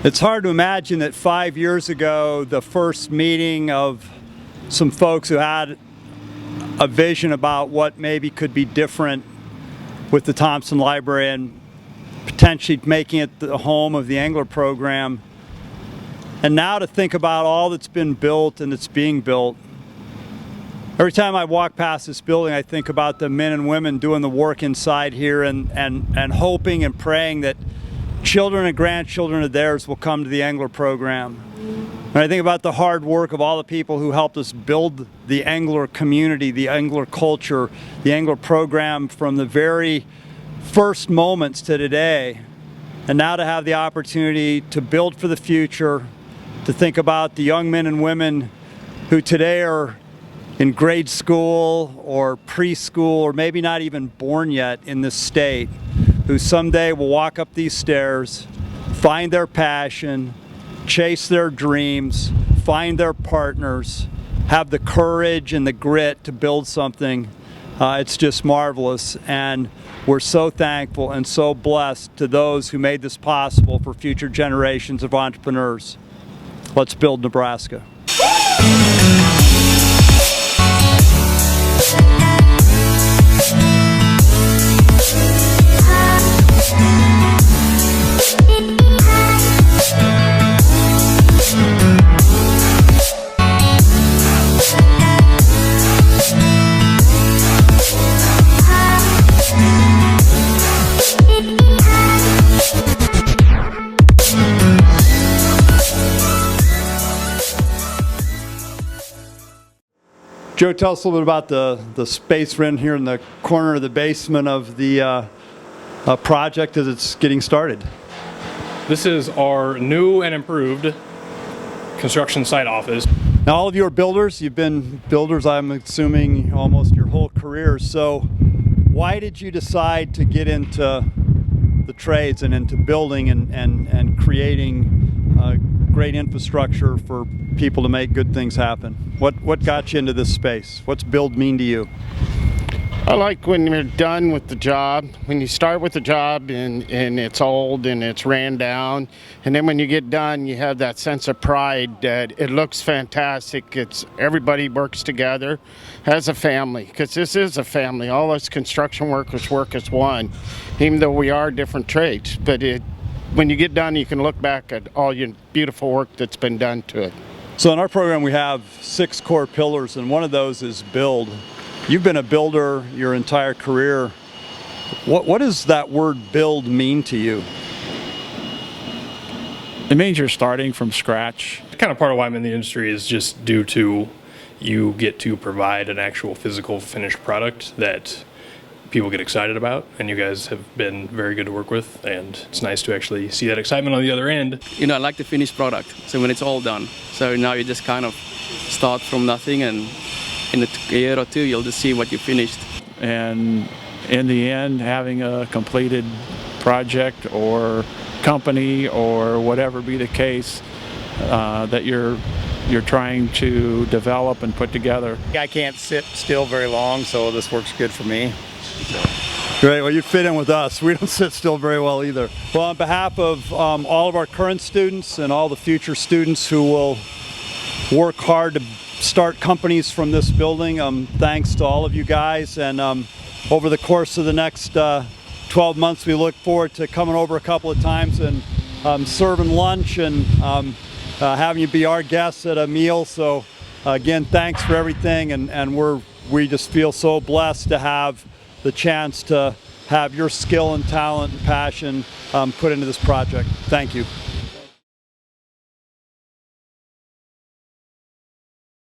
It's hard to imagine that 5 years ago, the first meeting of some folks who had a vision about what maybe could be different with the Thompson Library and potentially making it the home of the angler program. And now to think about all that's been built and that's being built. Every time I walk past this building, I think about the men and women doing the work inside here and hoping and praying that children and grandchildren of theirs will come to the angler program. And I think about the hard work of all the people who helped us build the angler community, the angler culture, the angler program from the very first moments to today. And now to have the opportunity to build for the future, to think about the young men and women who today are in grade school or preschool or maybe not even born yet in this state, who someday will walk up these stairs, find their passion, chase their dreams, find their partners, have the courage and the grit to build something. It's just marvelous, and we're so thankful and so blessed to those who made this possible for future generations of entrepreneurs. Let's build Nebraska. Joe, tell us a little bit about the space we're in here in the corner of the basement of the project as it's getting started. This is our new and improved construction site office. Now, all of you are builders. You've been builders, I'm assuming, almost your whole career. So why did you decide to get into the trades and into building and creating great infrastructure for people to make good things happen? What got you into this space? What's build mean to you? I like when you're done with the job, when you start with the job and it's old and it's ran down, and then when you get done, you have that sense of pride that it looks fantastic. Everybody works together as a family, because this is a family. All us construction workers work as one, even though we are different trades. But when you get done, you can look back at all your beautiful work that's been done to it. So in our program, we have 6 core pillars, and one of those is build. You've been a builder your entire career. What does that word build mean to you? It means you're starting from scratch. Kind of part of why I'm in the industry is just due to you get to provide an actual physical finished product that people get excited about, and you guys have been very good to work with, and it's nice to actually see that excitement on the other end. You know, I like the finished product, so when it's all done. So now you just kind of start from nothing, and in a year or two you'll just see what you finished. And in the end, having a completed project or company or whatever be the case that you're trying to develop and put together. I can't sit still very long, so this works good for me. Great, well, you fit in with us. We don't sit still very well either. Well, on behalf of all of our current students and all the future students who will work hard to start companies from this building, thanks to all of you guys. And over the course of the next 12 months, we look forward to coming over a couple of times and serving lunch and having you be our guests at a meal. So again, thanks for everything, and we just feel so blessed to have the chance to have your skill and talent and passion put into this project. Thank you.